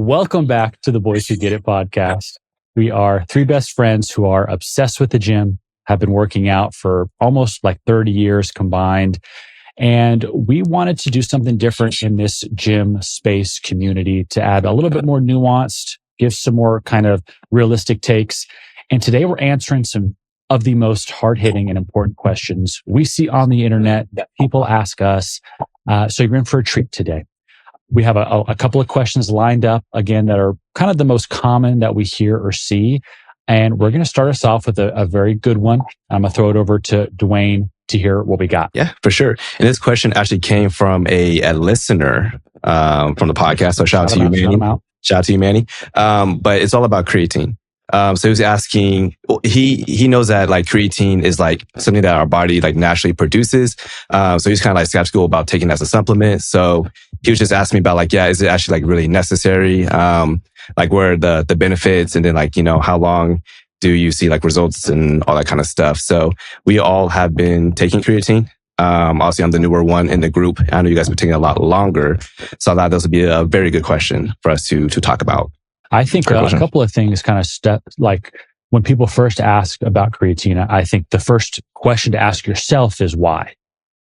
Welcome back to the Boys Who Get It podcast. We are three best friends who are obsessed with the gym, have been working out for almost like 30 years combined. And we wanted to do something different in this gym space community to add a little bit more nuanced, give some more kind of realistic takes. And today we're answering some of the most hard-hitting and important questions we see on the internet that people ask us. So you're in for a treat today. We have a couple of questions lined up, again, that are kind of the most common that we hear or see. And we're going to start us off with a very good one. I'm going to throw it over to Dwayne to hear what we got. Yeah, for sure. And this question actually came from a listener from the podcast. So shout out to you, Manny. Shout out to you, Manny. But it's all about creatine. So he was asking, he knows that like creatine is like something that our body like naturally produces. So he's kind of like skeptical about taking it as a supplement. So he was just asking me about like, yeah, is it actually like really necessary? Like what are the benefits? And then like, how long do you see like results and all that kind of stuff? So we all have been taking creatine. Obviously I'm the newer one in the group. I know you guys have been taking a lot longer. So I thought this would be a very good question for us to talk about. I think a couple of things kind of like when people first ask about creatine, I think the first question to ask yourself is why?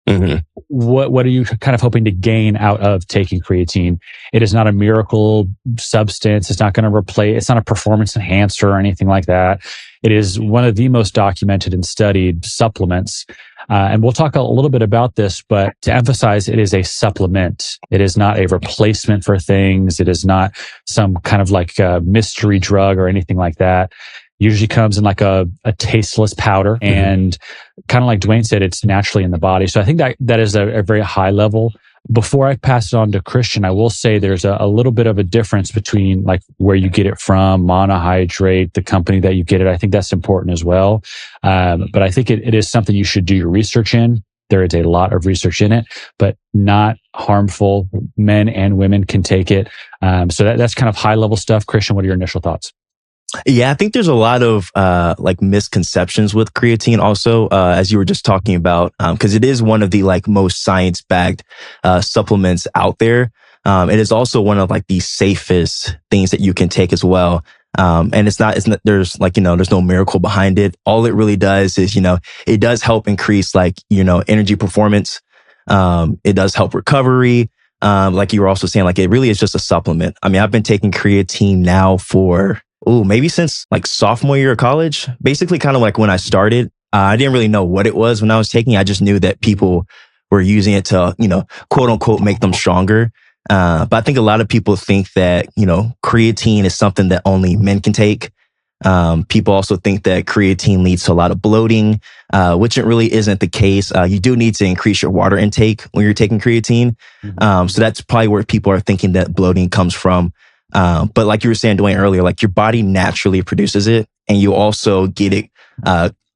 Mm-hmm. What are you kind of hoping to gain out of taking creatine? It is not a miracle substance. It's not going to replace, it's not a performance enhancer or anything like that. It is one of the most documented and studied supplements. And we'll talk a little bit about this, but to emphasize, it is a supplement. It is not a replacement for things. It is not some kind of like a mystery drug or anything like that. Usually comes in like a tasteless powder, and kind of like Dwayne said, it's naturally in the body. So I think that is a very high level. Before I pass it on to Christian, I will say there's a little bit of a difference between like where you get it from, monohydrate, the company that you get it. I think that's important as well. But I think it is something you should do your research in. There is a lot of research in it, but not harmful. Men and women can take it. So that's kind of high level stuff. Christian, what are your initial thoughts? Yeah, I think there's a lot of like misconceptions with creatine also, as you were just talking about, because it is one of the like most science-backed supplements out there. It is also one of like the safest things that you can take as well. And it's not, there's like, there's no miracle behind it. All it really does is, it does help increase like, energy performance. It does help recovery. Like you were also saying, like it really is just a supplement. I mean, I've been taking creatine now for maybe since like sophomore year of college, basically kind of like when I started. I didn't really know what it was when I was taking it. I just knew that people were using it to, quote unquote, make them stronger. But I think a lot of people think that, creatine is something that only men can take. People also think that creatine leads to a lot of bloating, which it really isn't the case. You do need to increase your water intake when you're taking creatine. So that's probably where people are thinking that bloating comes from. But like you were saying, Dwayne, earlier, like your body naturally produces it, and you also get it,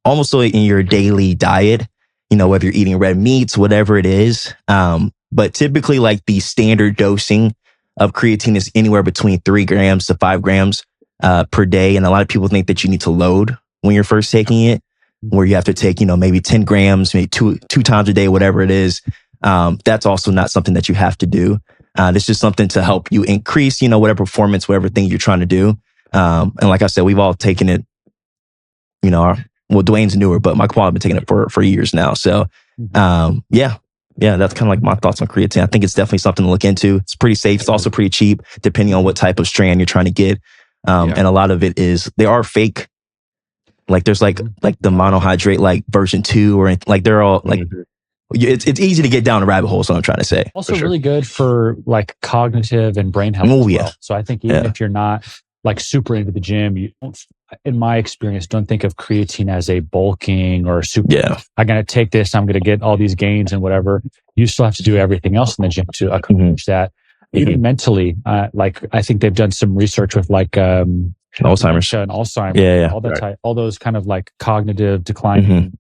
almost like in your daily diet, whether you're eating red meats, whatever it is. But typically like the standard dosing of creatine is anywhere between 3 grams to 5 grams, per day. And a lot of people think that you need to load when you're first taking it, where you have to take, maybe 10 grams, maybe two times a day, whatever it is. That's also not something that you have to do. This is something to help you increase, whatever performance, whatever thing you're trying to do. And like I said, we've all taken it, Dwayne's newer, but Michael and I have been taking it for years now. So, yeah, that's kind of like my thoughts on creatine. I think it's definitely something to look into. It's pretty safe. It's also pretty cheap, depending on what type of strand you're trying to get. And a lot of it they are fake. Like there's like the monohydrate, like version 2, or like they're all like, it's easy to get down a rabbit hole, is what I'm trying to say. Also really good for like cognitive and brain health as well. So I think even if you're not like super into the gym, you don't, in my experience, don't think of creatine as a bulking or super, I'm going to take this, I'm going to get all these gains and whatever. You still have to do everything else in the gym to accomplish that. Even mentally, like I think they've done some research with like, Alzheimer's and Alzheimer's, all those kind of like cognitive decline,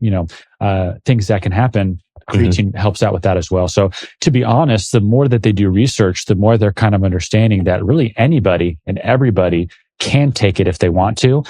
things that can happen. Creatine helps out with that as well. So to be honest, the more that they do research, the more they're kind of understanding that really anybody and everybody can take it if they want to.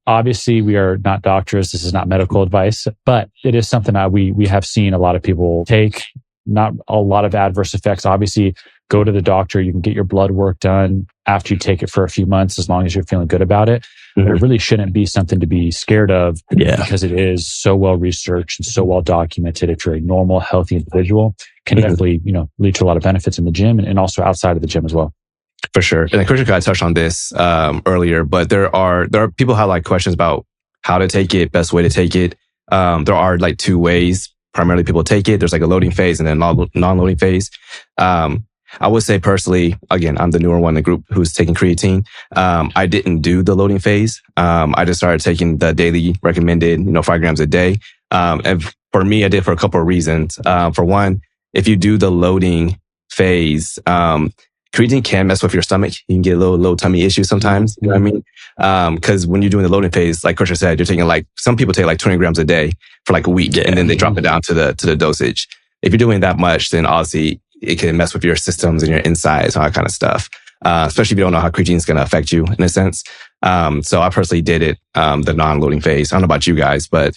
Obviously, we are not doctors. This is not medical advice, but it is something that we have seen a lot of people take. not a lot of adverse effects. Obviously, go to the doctor. You can get your blood work done after you take it for a few months, as long as you're feeling good about it. But it really shouldn't be something to be scared of, because it is so well researched and so well documented. If you're a normal, healthy individual, can definitely, lead to a lot of benefits in the gym and also outside of the gym as well. For sure. And Christian kind of touched on this earlier, but there are people have like questions about how to take it, best way to take it. There are like two ways primarily people take it. There's like a loading phase and then non-loading phase. I would say personally, again, I'm the newer one in the group who's taking creatine. I didn't do the loading phase. I just started taking the daily recommended, 5 grams a day. And for me, I did for a couple of reasons. For one, if you do the loading phase, creatine can mess with your stomach. You can get a little tummy issues sometimes. You know what I mean? Because when you're doing the loading phase, like Christian said, you're taking some people take like 20 grams a day for like a week, and then they drop it down to the dosage. If you're doing that much, then obviously it can mess with your systems and your insides, all that kind of stuff. Especially if you don't know how creatine is going to affect you in a sense. So I personally did it, the non-loading phase. I don't know about you guys, but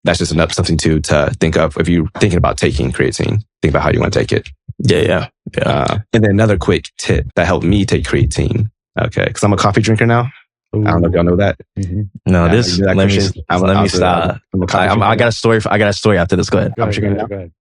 that's just something to think of if you're thinking about taking creatine. Think about how you want to take it. Yeah. And then another quick tip that helped me take creatine. Okay, because I'm a coffee drinker now. Ooh. I don't know if y'all know that. No, let me stop. I got a story. I got a story after this. Go ahead. Go ahead.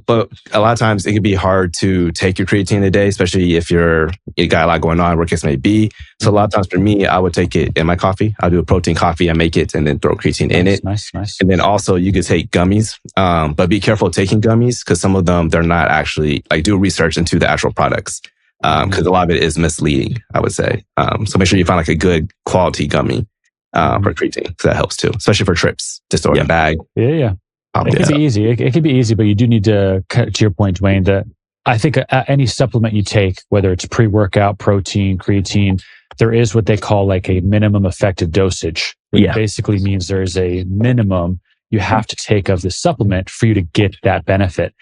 But a lot of times it can be hard to take your creatine a day, especially if you got a lot going on, where case may be. So a lot of times for me, I would take it in my coffee. I'll do a protein coffee. I make it and then throw creatine in it. Nice. And then also you could take gummies. But be careful taking gummies because some of them, they're not actually do research into the actual products. Because a lot of it is misleading, I would say. So make sure you find like a good quality gummy for creatine, because that helps too, especially for trips. Just throw it in a bag. Yeah. It can be easy. It can be easy, but you do need to your point, Dwayne, that I think any supplement you take, whether it's pre-workout, protein, creatine, there is what they call like a minimum effective dosage. It basically means there is a minimum you have to take of the supplement for you to get that benefit.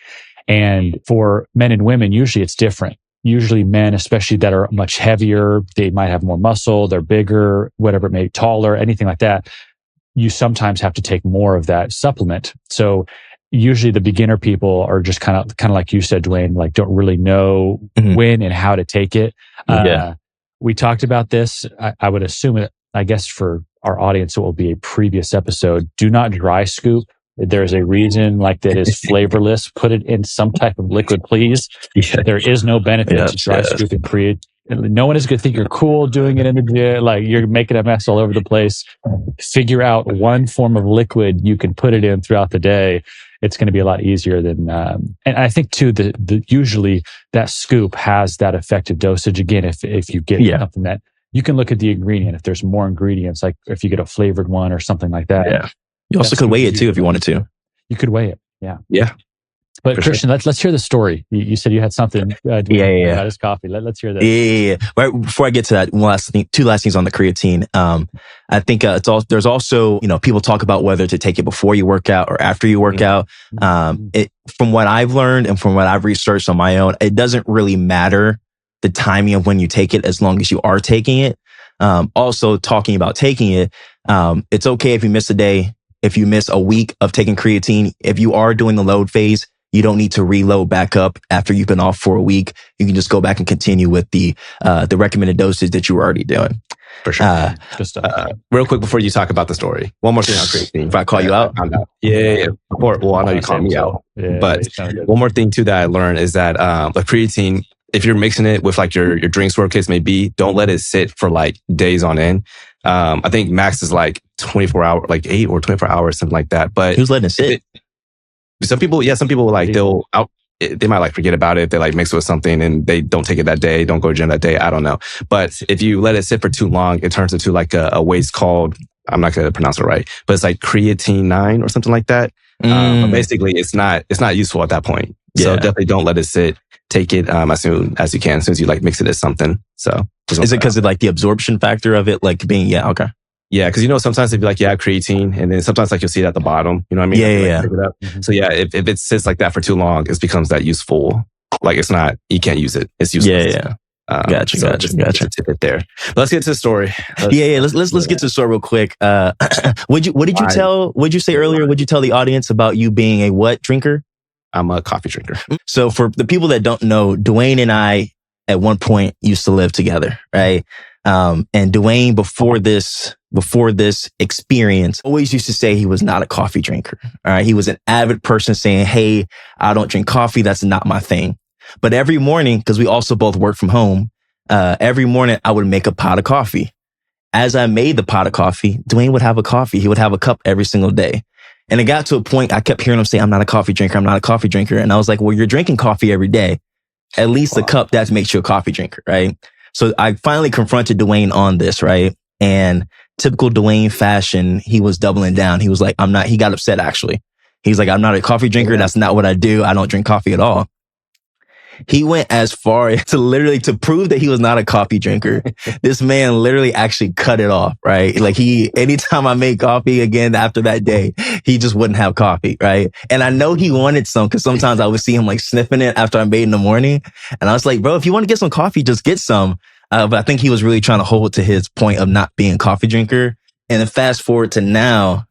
And for men and women, usually it's different. Usually men, especially that are much heavier, they might have more muscle, they're bigger, whatever it may be, taller, anything like that. You sometimes have to take more of that supplement. So usually the beginner people are just kind of like you said, Dwayne, like don't really know when and how to take it. We talked about this. I would assume I guess for our audience, it will be a previous episode. Do not dry scoop. There's a reason that is flavorless. Put it in some type of liquid, please. There is no benefit to dry scooping creatine. No one is going to think you're cool doing it in the gym. Like you're making a mess all over the place. Figure out one form of liquid you can put it in throughout the day. It's going to be a lot easier than, and I think too, usually that scoop has that effective dosage. Again, if you get something that you can look at the ingredient, if there's more ingredients, like if you get a flavored one or something like that. Yeah. You also could weigh it too if you wanted to. You could weigh it. Yeah. But Christian, let's hear the story. You said you had something about his coffee. Let's hear that. Yeah. Right before I get to that, two last things on the creatine. I think there's also people talk about whether to take it before you work out or after you work out. From what I've learned and from what I've researched on my own, it doesn't really matter the timing of when you take it as long as you are taking it. Also, talking about taking it, it's okay if you miss a day. If you miss a week of taking creatine, if you are doing the load phase, you don't need to reload back up after you've been off for a week. You can just go back and continue with the recommended dosage that you were already doing. For sure. Real quick before you talk about the story, one more thing on creatine. If I call you out? Yeah. Well, I know you called me out. But one more thing too that I learned is that the creatine, if you're mixing it with like your drinks, whatever case may be, don't let it sit for like days on end. I think max is like 24 hours, like 8 or 24 hours, something like that. But who's letting it sit? Some people like they might like forget about it. They like mix it with something and they don't take it that day, don't go to gym that day. I don't know. But if you let it sit for too long, it turns into like a waste called, I'm not going to pronounce it right, but it's like creatine 9 or something like that. But basically it's not useful at that point. So definitely don't let it sit. Take it as soon as you can, as soon as you like mix it as something. So is it because of like the absorption factor of it, like being okay? Yeah, because sometimes if you creatine, and then sometimes like you'll see it at the bottom. You know what I mean? Yeah. Pick it up. So if it sits like that for too long, it becomes that useful. Like it's not, you can't use it. It's useless. Yeah. Gotcha. Gotcha. Tip it there. But let's get to the story. Let's get to the story real quick. Would you say earlier? Would you tell the audience about you being a what drinker? I'm a coffee drinker. So for the people that don't know, Dwayne and I at one point used to live together, right? And Dwayne before this experience always used to say he was not a coffee drinker. All right. He was an avid person saying, hey, I don't drink coffee. That's not my thing. But every morning, because we also both work from home, every morning I would make a pot of coffee. As I made the pot of coffee, Dwayne would have a coffee. He would have a cup every single day. And it got to a point I kept hearing him say, I'm not a coffee drinker. I'm not a coffee drinker. And I was like, well, you're drinking coffee every day. At least a cup, that makes you a coffee drinker, right? So I finally confronted Dwayne on this, right? And typical Dwayne fashion, he was doubling down. He was like, he got upset actually. He's like, I'm not a coffee drinker. That's not what I do. I don't drink coffee at all. He went as far to prove that he was not a coffee drinker. This man literally actually cut it off, right? Like anytime I made coffee again after that day, he just wouldn't have coffee, right? And I know he wanted some because sometimes I would see him like sniffing it after I made in the morning. And I was like, bro, if you want to get some coffee, just get some. But I think he was really trying to hold to his point of not being a coffee drinker. And then fast forward to now,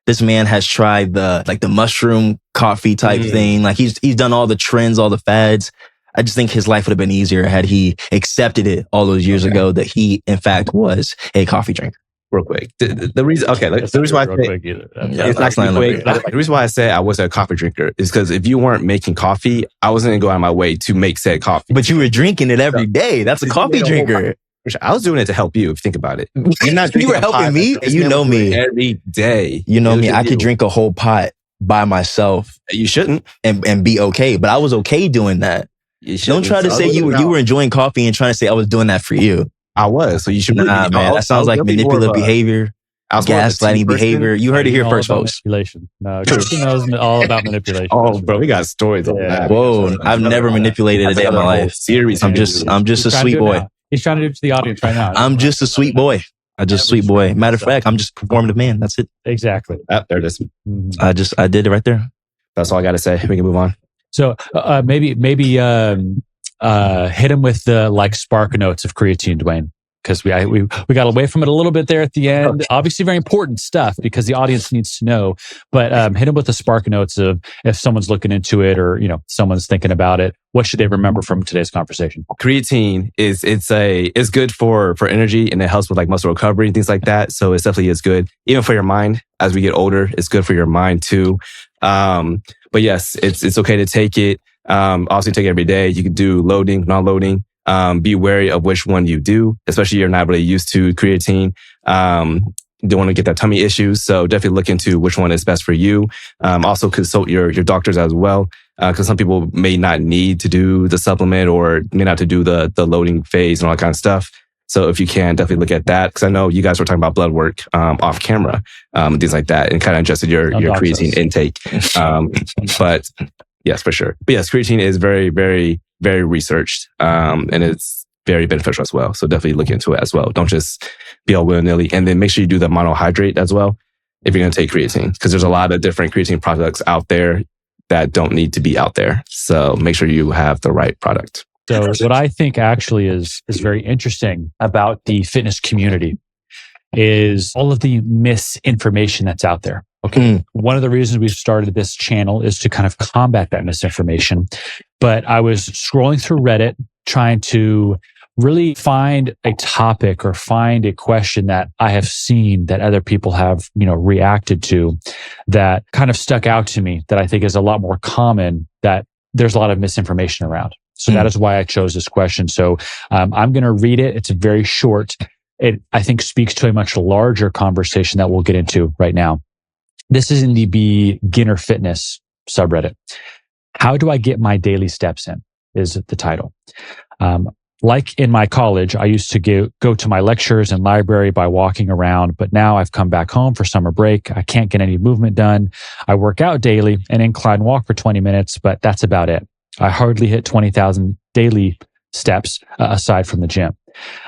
this man has tried the mushroom coffee type thing. Like he's done all the trends, all the fads. I just think his life would have been easier had he accepted it all those years ago that he, in fact, was a coffee drinker. Real quick. The reason why the reason why I say I wasn't a coffee drinker is because if you weren't making coffee, I wasn't going to go out of my way to make said coffee. But you were drinking it every day. That's a coffee drinker. I was doing it to help you, if you think about it. You're not you were helping me? You know me. Every day. You know me. I could drink a whole pot by myself. You shouldn't. And be okay. But I was okay doing that. Don't try to say you were enjoying coffee and trying to say I was doing that for you. I was. So you should. Nah, man. That sounds like manipulative behavior. Gaslighting behavior. You heard it here first, folks. Manipulation. No, Christian knows all about manipulation. Oh, bro, we got stories on that. Whoa, I've never manipulated a day in my life. Series. I'm just a sweet boy. He's trying to do it to the audience right now. I'm just a sweet boy. Sweet boy. Matter of fact, I'm just a performative man. That's it. Exactly. There it is. I did it right there. That's all I got to say. We can move on. So maybe hit him with the spark notes of creatine, Dwayne, because we got away from it a little bit there at the end. Okay. Obviously, very important stuff because the audience needs to know. But hit him with the spark notes of if someone's looking into it or someone's thinking about it. What should they remember from today's conversation? Creatine is good for energy and it helps with muscle recovery and things like that. So it definitely is good even for your mind. As we get older, it's good for your mind too. But yes, it's okay to take it. Obviously take it every day. You can do loading, non-loading. Be wary of which one you do, especially you're not really used to creatine. Don't want to get that tummy issues. So definitely look into which one is best for you. Also consult your doctors as well. Cause some people may not need to do the supplement or may not to do the loading phase and all that kind of stuff. So if you can, definitely look at that. Cause I know you guys were talking about blood work, off camera, things like that and kind of adjusted your creatine intake. But yes, for sure. But yes, creatine is very, very, very researched. And it's very beneficial as well. So definitely look into it as well. Don't just be all willy-nilly. And then make sure you do the monohydrate as well if you're going to take creatine. Because there's a lot of different creatine products out there that don't need to be out there. So make sure you have the right product. So what I think actually is very interesting about the fitness community is all of the misinformation that's out there. Okay. One of the reasons we started this channel is to kind of combat that misinformation. But I was scrolling through Reddit trying to really find a topic or find a question that I have seen that other people have, reacted to that kind of stuck out to me that I think is a lot more common, that there's a lot of misinformation around. So that is why I chose this question. So I'm going to read it. It's very short. It, I think, speaks to a much larger conversation that we'll get into right now. This is in the beginner fitness subreddit. How do I get my daily steps in is the title. Like in my college, I used to go to my lectures and library by walking around, but now I've come back home for summer break. I can't get any movement done. I work out daily, an incline walk for 20 minutes, but that's about it. I hardly hit 20,000 daily steps aside from the gym.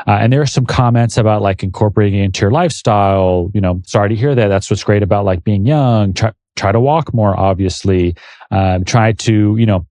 And there are some comments about incorporating it into your lifestyle. Sorry to hear that. That's what's great about being young. Try to walk more, obviously. Try to,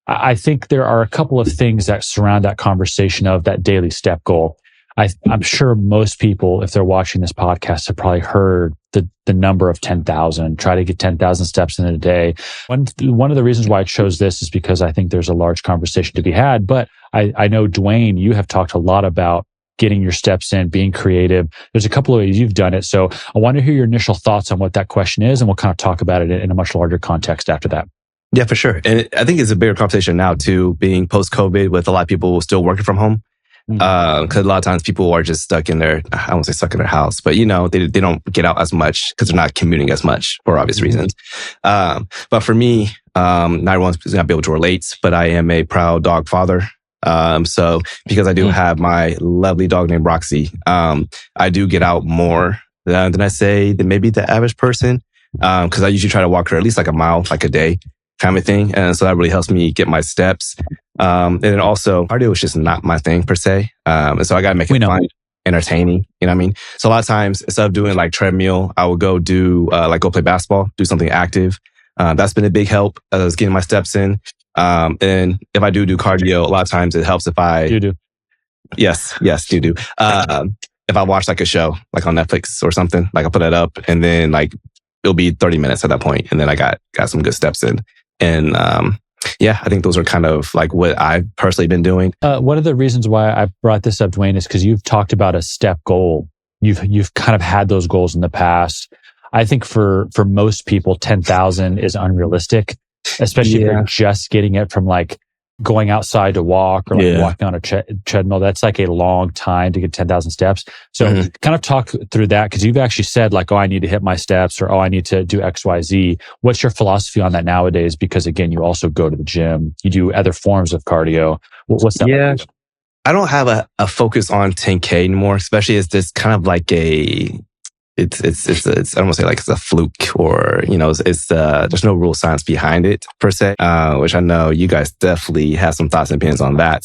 I think there are a couple of things that surround that conversation of that daily step goal. I'm sure most people, if they're watching this podcast, have probably heard the number of 10,000, try to get 10,000 steps in a day. One of the reasons why I chose this is because I think there's a large conversation to be had. But I know, Dwayne, you have talked a lot about getting your steps in, being creative. There's a couple of ways you've done it. So I want to hear your initial thoughts on what that question is, and we'll kind of talk about it in a much larger context after that. Yeah, for sure. And I think it's a bigger conversation now too, being post-COVID with a lot of people still working from home. Because a lot of times people are just stuck in their, I won't say stuck in their house, but they don't get out as much because they're not commuting as much for obvious reasons. But for me, not everyone's going to be able to relate, but I am a proud dog father. So because I do have my lovely dog named Roxy, I do get out more than I say than maybe the average person. Because I usually try to walk her at least like a mile, like a day kind of thing. And so that really helps me get my steps. And then also cardio is just not my thing per se. And so I got to make it fun, entertaining. You know what I mean? So a lot of times instead of doing like treadmill, I would go do, go play basketball, do something active. That's been a big help as getting my steps in. And if I do cardio, a lot of times it helps if I do. Yes, do. If I watch like a show, like on Netflix or something, like I put it up and then like it'll be 30 minutes at that point, and then I got some good steps in. And I think those are kind of like what I've personally been doing. One of the reasons why I brought this up, Dwayne, is because you've talked about a step goal. You've kind of had those goals in the past. I think for most people, 10,000 is unrealistic, especially if you're just getting it from like going outside to walk or like walking on a treadmill. That's like a long time to get 10,000 steps. So kind of talk through that, because you've actually said like, oh, I need to hit my steps, or, oh, I need to do X, Y, Z. What's your philosophy on that nowadays? Because again, you also go to the gym, you do other forms of cardio. What's that? Yeah. Like? I don't have a focus on 10K anymore, especially as this kind of like it's I don't want to say like it's a fluke, or, there's no real science behind it per se, which I know you guys definitely have some thoughts and opinions on that.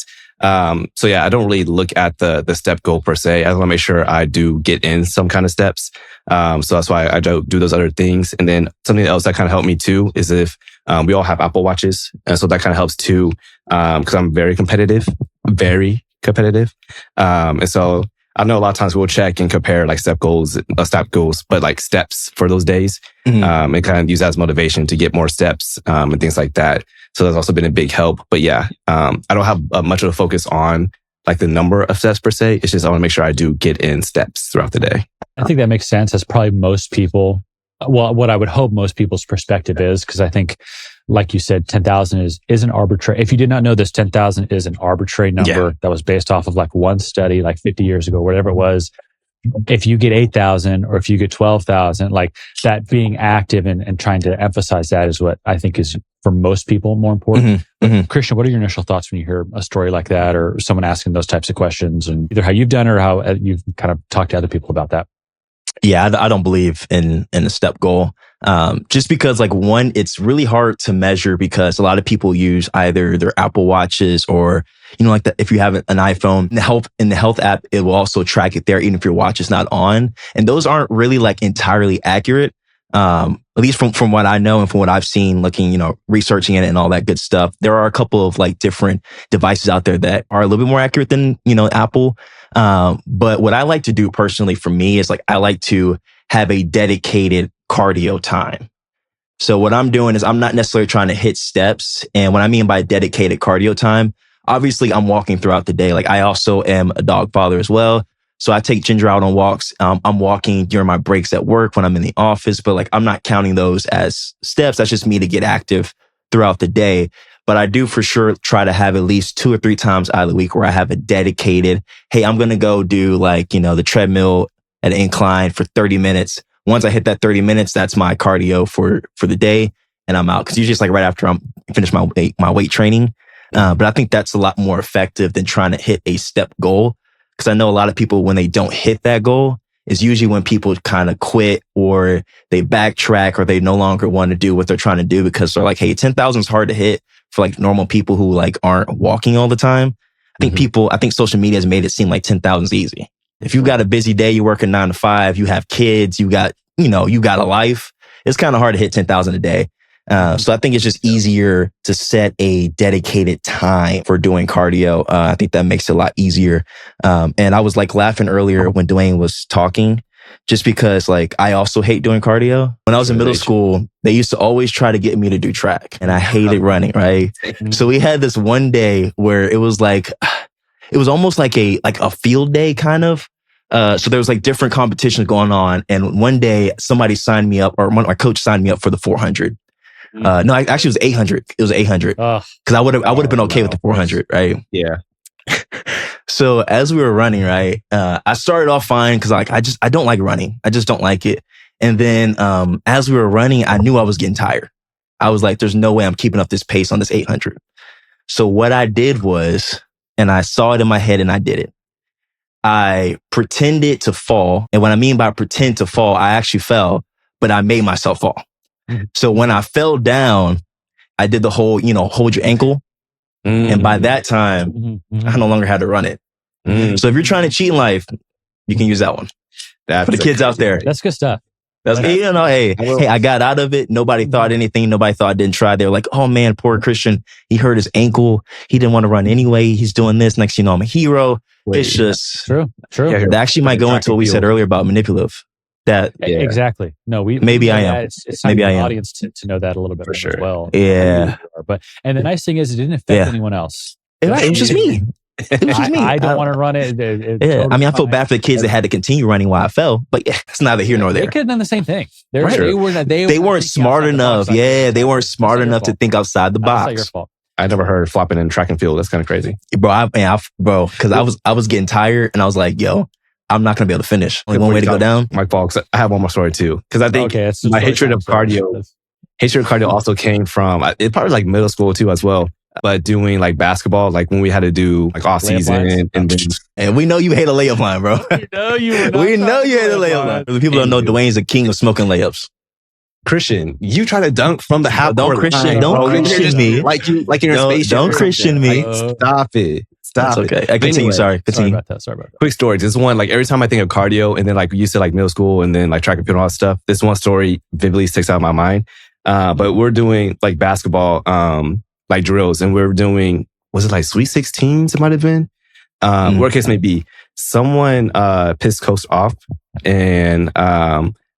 So yeah, I don't really look at the step goal per se. I want to make sure I do get in some kind of steps. So that's why I do those other things. And then something else that kind of helped me too is if, we all have Apple Watches. And so that kind of helps too, because I'm very competitive. And so I know a lot of times we'll check and compare like step goals, but like steps for those days, and kind of use that as motivation to get more steps, and things like that. So that's also been a big help. But yeah, I don't have much of a focus on like the number of steps per se. It's just, I want to make sure I do get in steps throughout the day. I think that makes sense. That's probably most people. Well, what I would hope most people's perspective is, because I think, like you said, 10,000 is an arbitrary. If you did not know this, 10,000 is an arbitrary number that was based off of like one study, like 50 years ago, whatever it was. If you get 8,000 or if you get 12,000, like that being active and trying to emphasize that is what I think is for most people more important. Christian, what are your initial thoughts when you hear a story like that, or someone asking those types of questions, and either how you've done it or how you've kind of talked to other people about that? Yeah, I don't believe in a step goal. Just because like one, it's really hard to measure because a lot of people use either their Apple Watches or, like that. If you have an iPhone, in the health app, it will also track it there, even if your watch is not on. And those aren't really like entirely accurate. At least from what I know and from what I've seen, looking, researching it and all that good stuff. There are a couple of like different devices out there that are a little bit more accurate than, Apple. But what I like to do personally for me is like, I like to have a dedicated cardio time. So what I'm doing is I'm not necessarily trying to hit steps. And what I mean by dedicated cardio time, obviously I'm walking throughout the day. Like I also am a dog father as well. So I take Ginger out on walks. I'm walking during my breaks at work when I'm in the office, but like I'm not counting those as steps. That's just me to get active throughout the day. But I do for sure try to have at least 2 or 3 times out of the week where I have a dedicated, hey, I'm going to go do like, the treadmill at an incline for 30 minutes. Once I hit that 30 minutes, that's my cardio for the day, and I'm out. Cause usually it's like right after I'm finished my weight training. But I think that's a lot more effective than trying to hit a step goal. Cause I know a lot of people, when they don't hit that goal, is usually when people kind of quit or they backtrack or they no longer want to do what they're trying to do because they're like, hey, 10,000 is hard to hit for like normal people who like aren't walking all the time. I think social media has made it seem like 10,000 is easy. If you've got a busy day, you're working 9 to 5, you have kids, you got a life, it's kind of hard to hit 10,000 a day. So I think it's just easier to set a dedicated time for doing cardio. I think that makes it a lot easier. And I was like laughing earlier when Dwayne was talking, just because like I also hate doing cardio. When I was in middle school, they used to always try to get me to do track, and I hated running, right? So we had this one day where it was like, it was almost like a field day kind of. So there was like different competitions going on. And one day somebody signed me up, or my coach signed me up for the 400. No, actually it was 800. It was 800. Cause I would have been okay with the 400, right? Yeah. So as we were running, right, I started off fine because like I don't like running. I just don't like it. And then as we were running, I knew I was getting tired. I was like, there's no way I'm keeping up this pace on this 800. So what I did was, and I saw it in my head and I did it. I pretended to fall. And what I mean by pretend to fall, I actually fell, but I made myself fall. So when I fell down, I did the whole, hold your ankle. And by that time, I no longer had to run it. So if you're trying to cheat in life, you can use that one. For the kids out there. That's good stuff. That's hey, I got out of it. Nobody thought anything. Nobody thought I didn't try. They were like, oh man, poor Christian. He hurt his ankle. He didn't want to run anyway. He's doing this. Next, I'm a hero. It's just true. That actually might go into what we said earlier about manipulative. Exactly. No, maybe I am. It's time for the audience to know that a little bit as well. Yeah. And the nice thing is, it didn't affect anyone else. It was just me. It was just me. I don't want to run it. Totally I feel bad for the kids that had to continue running while I fell, but it's neither here nor there. They could have done the same thing. They weren't smart enough. They weren't smart enough to think outside the box. That's not your fault. I never heard flopping in track and field. That's kind of crazy, bro. Because I was getting tired, and I was like, yo, I'm not gonna be able to finish. Only one way to go down. Mike Fox. I have one more story too, because I think my hatred of cardio also came from it probably like middle school too as well. But doing like basketball, like when we had to do like off season, and we know you hate a layup line, bro. We know you hate a layup line. The people don't know Dwayne's the king of smoking layups. Christian, you try to dunk from the half court line. Don't Christian me. Like in your space. Don't Christian me. Stop it. Stop it. Okay. Continue. Sorry. Sorry about that. Quick story. This one, like every time I think of cardio and then like you said like middle school and then like track and field and all that stuff, this one story vividly sticks out in my mind. But we're doing like basketball, like drills, and we're doing, was it like Sweet 16s? It might have been. Whatever case may be, someone pissed coach off, and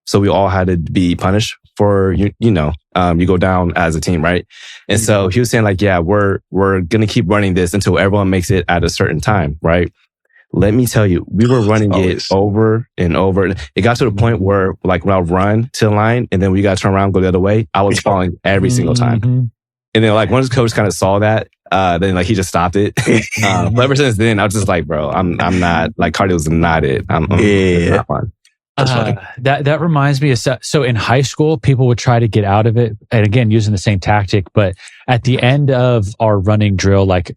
so we all had to be punished for you go down as a team, right? And so he was saying like, yeah, we're gonna keep running this until everyone makes it at a certain time, right? Let me tell you, we were running it over and over. It got to the point where like when I would run to the line and then we got to turn around, go the other way, I was falling every single time. And then like once the coach kind of saw that, then like he just stopped it. But ever since then, I was just like, bro, I'm not like cardio's not it. It's not fun. That's funny. That reminds me of, so in high school, people would try to get out of it. And again, using the same tactic, but at the end of our running drill, like,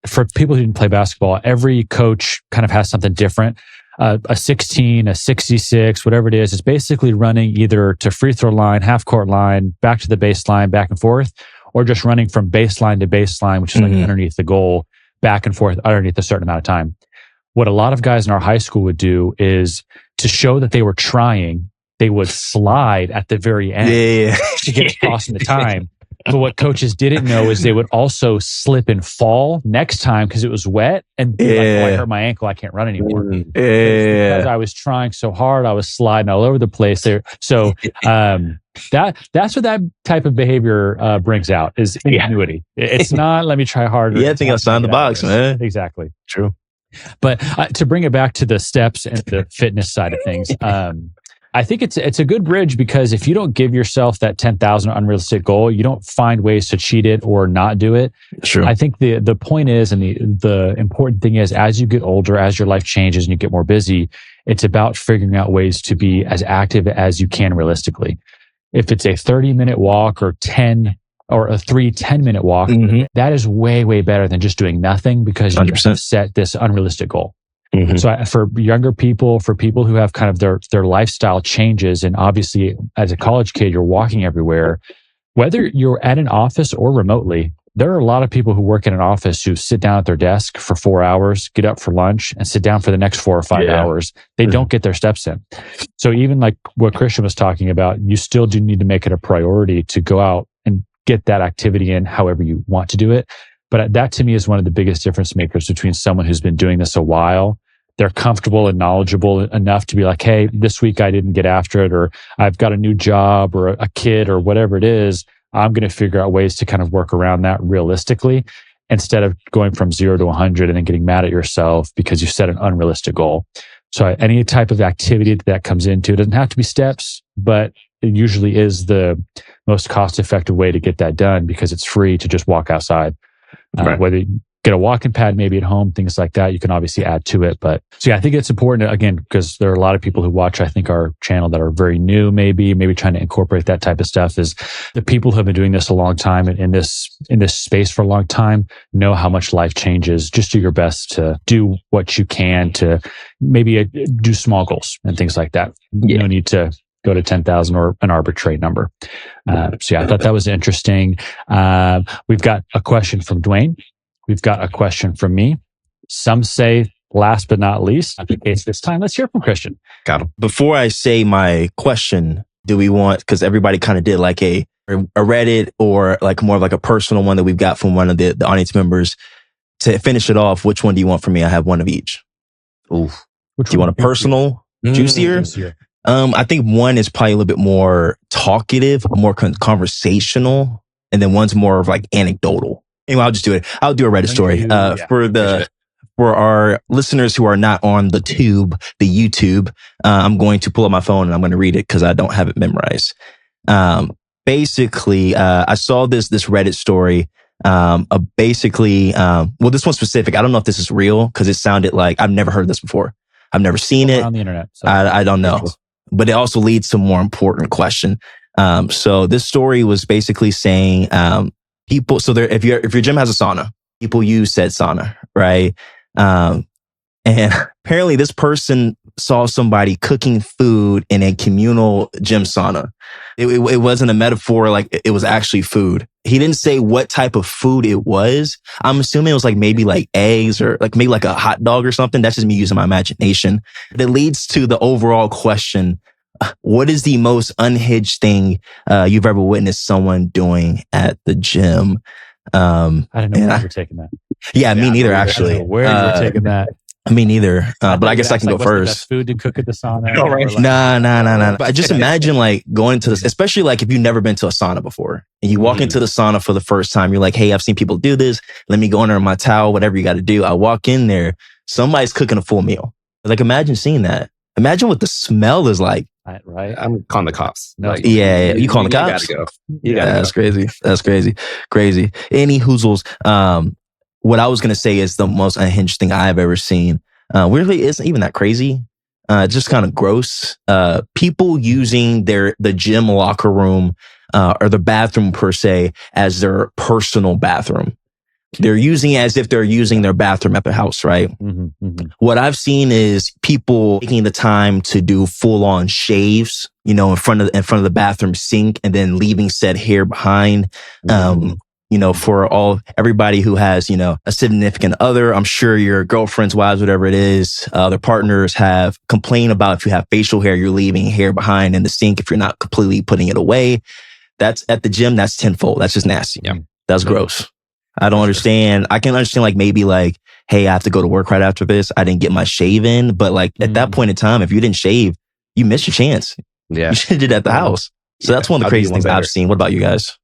for people who didn't play basketball, every coach kind of has something different. A 16, a 66, whatever it is, it's basically running either to free throw line, half court line, back to the baseline, back and forth, or just running from baseline to baseline, which is like underneath the goal, back and forth underneath a certain amount of time. What a lot of guys in our high school would do is to show that they were trying, they would slide at the very end to get across in the time. But what coaches didn't know is they would also slip and fall next time because it was wet and be like, oh, I hurt my ankle, I can't run anymore. Because I was trying so hard, I was sliding all over the place there. So that's what that type of behavior brings out is ingenuity. It's not let me try harder. I think outside the box, man. Exactly. True. But to bring it back to the steps and the fitness side of things, I think it's a good bridge because if you don't give yourself that 10,000 unrealistic goal, you don't find ways to cheat it or not do it. Sure. I think the point is, and the important thing is, as you get older, as your life changes and you get more busy, it's about figuring out ways to be as active as you can realistically. If it's a 30-minute walk or 10 or a 10-minute walk, that is way, way better than just doing nothing because you have set this unrealistic goal. So for younger people, for people who have kind of their lifestyle changes, and obviously as a college kid, you're walking everywhere, whether you're at an office or remotely, there are a lot of people who work in an office who sit down at their desk for 4 hours, get up for lunch, and sit down for the next 4 or 5 hours. They don't get their steps in. So even like what Christian was talking about, you still do need to make it a priority to go out and get that activity in however you want to do it. But that to me is one of the biggest difference makers between someone who's been doing this a while. They're comfortable and knowledgeable enough to be like, hey, this week I didn't get after it, or I've got a new job or a kid or whatever it is. I'm going to figure out ways to kind of work around that realistically instead of going from 0 to 100 and then getting mad at yourself because you set an unrealistic goal. So any type of activity that comes into it doesn't have to be steps, but it usually is the most cost-effective way to get that done because it's free to just walk outside. Whether you get a walking pad maybe at home, things like that, you can obviously add to it. But so yeah, I think it's important, again, because there are a lot of people who watch, I think, our channel that are very new, maybe trying to incorporate that type of stuff. Is the people who have been doing this a long time and in this space for a long time know how much life changes. Just do your best to do what you can to maybe do small goals and things like that. You don't need to go to 10,000 or an arbitrary number. So yeah, I thought that was interesting. We've got a question from Dwayne. We've got a question from me. Some say last but not least, not the case this time. Let's hear from Christian. Got him. Before I say my question, do we want, because everybody kind of did like a Reddit or like more of like a personal one that we've got from one of the audience members. To finish it off, which one do you want from me? I have one of each. Ooh. Do you want a personal, juicier? I think one is probably a little bit more talkative, more conversational, and then one's more of like anecdotal. Anyway, I'll just do it. I'll do a Reddit story. For our listeners who are not on the YouTube, I'm going to pull up my phone and I'm going to read it because I don't have it memorized. Basically, I saw this Reddit story. This one's specific. I don't know if this is real because it sounded like I've never heard this before. I've never seen it on the internet. So. I don't know, but it also leads to a more important question. So this story was basically saying, people, so there, if your gym has a sauna, people use said sauna, right? And apparently this person saw somebody cooking food in a communal gym sauna. It wasn't a metaphor, like it was actually food. He didn't say what type of food it was. I'm assuming it was like maybe like eggs or like maybe like a hot dog or something. That's just me using my imagination. But it leads to the overall question. What is the most unhinged thing you've ever witnessed someone doing at the gym? I didn't know where you were taking that. Yeah, me neither, actually. I don't know where you were taking that. Me neither. But I guess I can go first. Food to cook at the sauna. No, right? Nah. But I just imagine like going to this, especially like if you've never been to a sauna before and you walk into the sauna for the first time, you're like, hey, I've seen people do this. Let me go under my towel, whatever you got to do. I walk in there, somebody's cooking a full meal. Like imagine seeing that. Imagine what the smell is like. Right. I'm calling the cops. Like, you calling the cops? You gotta go. That's crazy. That's crazy. Any hoozles. What I was going to say is the most unhinged thing I've ever seen. Weirdly, isn't even that crazy. Just kind of gross. People using the gym locker room, or the bathroom per se as their personal bathroom. They're using it as if they're using their bathroom at their house, right? What I've seen is people taking the time to do full on shaves, in front of the bathroom sink and then leaving said hair behind. For everybody who has, a significant other, I'm sure your girlfriends, wives, whatever it is, their partners have complained about if you have facial hair, you're leaving hair behind in the sink if you're not completely putting it away. That's at the gym. That's tenfold. That's just nasty. Yeah. That's gross. I don't understand. I can understand like maybe like, hey, I have to go to work right after this. I didn't get my shave in. But like at that point in time, if you didn't shave, you missed your chance. Yeah. You should have did it at the house. So that's one of the craziest things I've seen. What about you guys?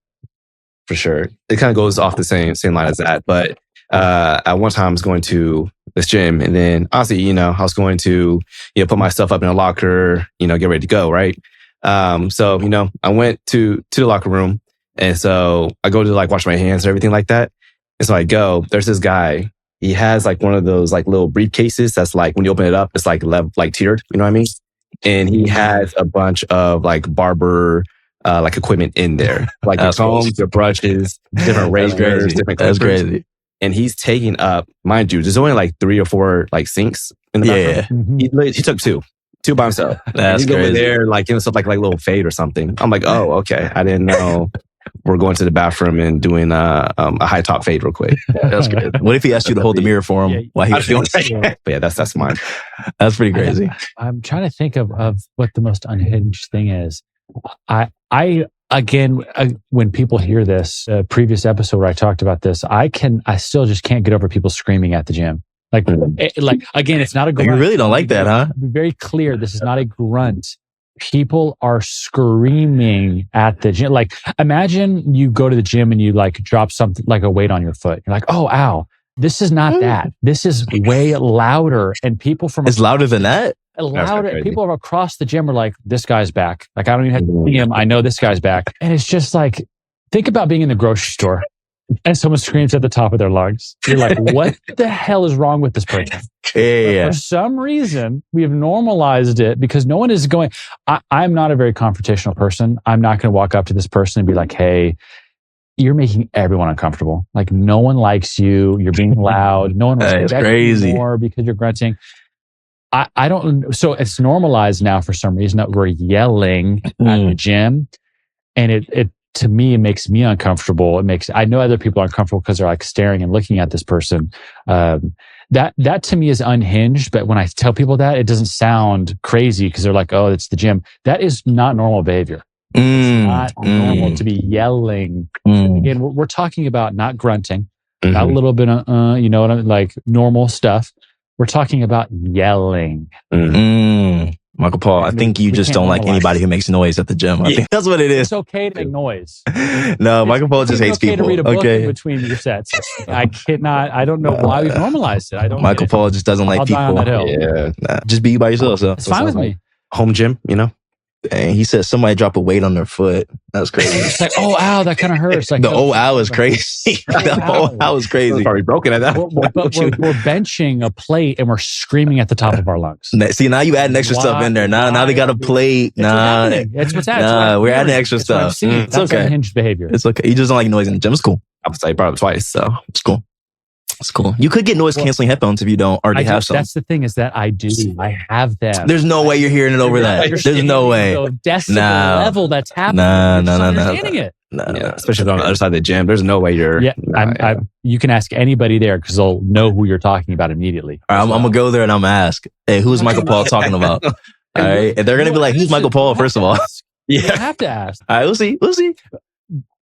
For sure. It kind of goes off the same line as that. But at one time I was going to this gym and then honestly, I was going to, put my stuff up in a locker, get ready to go. Right. So, I went to the locker room and so I go to like wash my hands and everything like that. And so I go, there's this guy, he has like one of those like little briefcases that's like when you open it up, it's like tiered, you know what I mean? And he has a bunch of like barber like equipment in there, like the combs, the brushes, different razors, different clippers. That's crazy. And he's taking up, mind you, there's only like 3 or 4 like sinks in the bathroom. He took two by himself. That's crazy. He's over there like stuff like a little fade or something. I'm like, oh, okay, I didn't know we're going to the bathroom and doing a high top fade real quick. That's good. What if he asked you to hold the mirror for him while he was doing it? But yeah, that's mine. That's pretty crazy. I'm trying to think of what the most unhinged thing is. I again, when people hear this previous episode where I talked about this, I still just can't get over people screaming at the gym. Like again, it's not a grunt. You really don't like that, huh? Be very clear. This is not a grunt. People are screaming at the gym. Like, imagine you go to the gym and you like drop something like a weight on your foot. You're like, oh, ow. This is not that. This is way louder. And people from it's louder than that. Louder. People across the gym are like, this guy's back. Like, I don't even have to see him. I know this guy's back. And it's just like, think about being in the grocery store and someone screams at the top of their lungs. You're like, what the hell is wrong with this person? Yeah. For some reason, we have normalized it because no one is going. I'm not a very confrontational person. I'm not going to walk up to this person and be like, hey, you're making everyone uncomfortable. Like, no one likes you. You're being loud. No one wants to crazy more because you're grunting. I don't. So it's normalized now for some reason that we're yelling at the gym, and it to me, it makes me uncomfortable. I know other people are uncomfortable because they're like staring and looking at this person. That to me is unhinged. But when I tell people that, it doesn't sound crazy because they're like, oh, it's the gym. That is not normal behavior. It's not normal to be yelling. Again, we're talking about not grunting, not a little bit of, you know what I mean? Like normal stuff. We're talking about yelling. Michael Paul, I think you just don't like anybody who makes noise at the gym. I think that's what it is. It's okay to make noise. No, Michael Paul just hates people. To read a book in between your sets. I don't know why we've normalized it. Michael Paul just doesn't like people. Die on that hill. Yeah, just be by yourself. So it's fine with me. Home gym, you know. Dang, he said somebody drop a weight on their foot. That's crazy. It's like, oh, ow, that kind of hurts. Like, the ow is crazy. The ow is crazy. Probably broken at that. We're benching a plate and we're screaming at the top of our lungs. See, now you adding extra stuff in there. Now they got a plate. It's what's happening. We're adding extra stuff. It's okay. Unhinged behavior. It's okay. You just don't like noise in the gym. It's cool. I would say probably twice, so it's cool. It's cool. You could get noise canceling headphones if you don't already have some. That's the thing is that I do. I have them. There's no way you're hearing it over that. There's no way. Decibel level that's happening. No. Especially on the other side of the gym. There's no way you're. Yeah, you can ask anybody there because they'll know who you're talking about immediately. All right, I'm gonna go there and I'm gonna ask, hey, who's Michael Paul talking about? All right, and they're gonna be like, who's Michael Paul? First of all, you have to ask. All right, we'll see.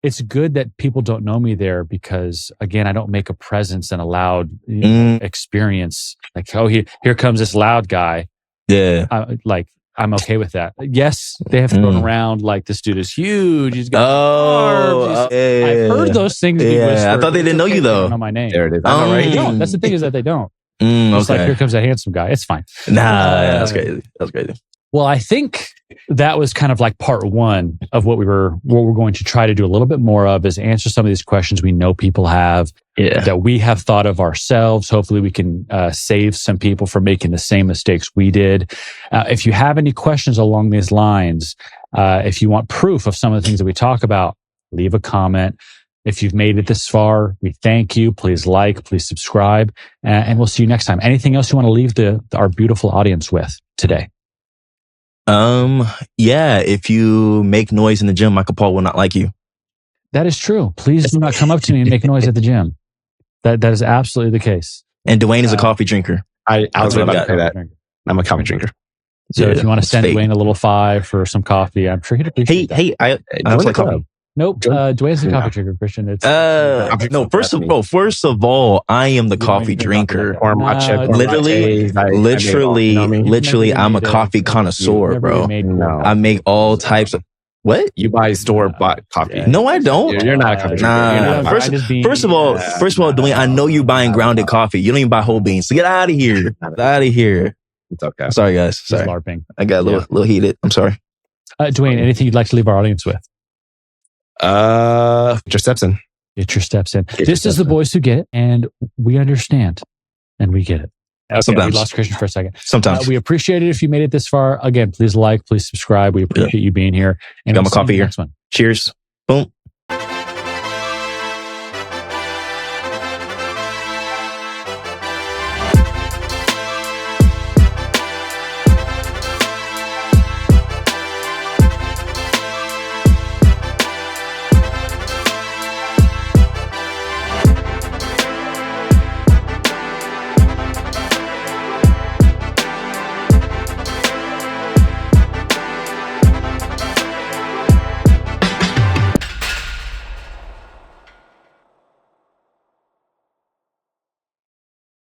It's good that people don't know me there because, again, I don't make a presence and a loud experience. Like, oh, here comes this loud guy. Yeah. I'm okay with that. Yes, they have thrown around like this dude is huge. He's got arms. I've heard those things. Yeah, I thought they didn't know you though. Know my name. There it is. I know, right? They don't. That's the thing is that they don't. It's like, here comes a handsome guy. It's fine. That's crazy. That's crazy. Well, I think that was kind of like part one of what we're going to try to do a little bit more of is answer some of these questions we know people have that we have thought of ourselves. Hopefully we can save some people from making the same mistakes we did. If you have any questions along these lines, if you want proof of some of the things that we talk about, leave a comment. If you've made it this far, we thank you. Please please subscribe, and we'll see you next time. Anything else you want to leave our beautiful audience with today? Yeah, if you make noise in the gym, Michael Paul will not like you. That is true. Please do not come up to me and make noise at the gym. That is absolutely the case. And Dwayne is a coffee drinker. I was about to say that. I'm a coffee drinker. So if you want to send Dwayne a little $5 for some coffee, I'm sure he'd appreciate that. Hey, I like coffee. Nope. Dwayne's a coffee drinker, Christian. It's no. First of all, I am the coffee drinker. Or matcha. Literally, I'm a coffee connoisseur, bro. I make all types of. What? You buy store-bought coffee? No, I don't. You're not a coffee drinker. First of all, Dwayne, I know you're buying grounded coffee. You don't even buy whole beans. So get out of here. Get out of here. It's okay. Sorry, guys. Sorry. LARPing. I got a little heated. I'm sorry. Dwayne, anything you'd like to leave our audience with? Get your steps in. Get your steps in. This is the boys who get it, and we understand, and we get it. Okay, sometimes. We lost Christian for a second. Sometimes. We appreciate it if you made it this far. Again, please please subscribe. We appreciate you being here. And got my coffee here. Next one. Cheers. Boom.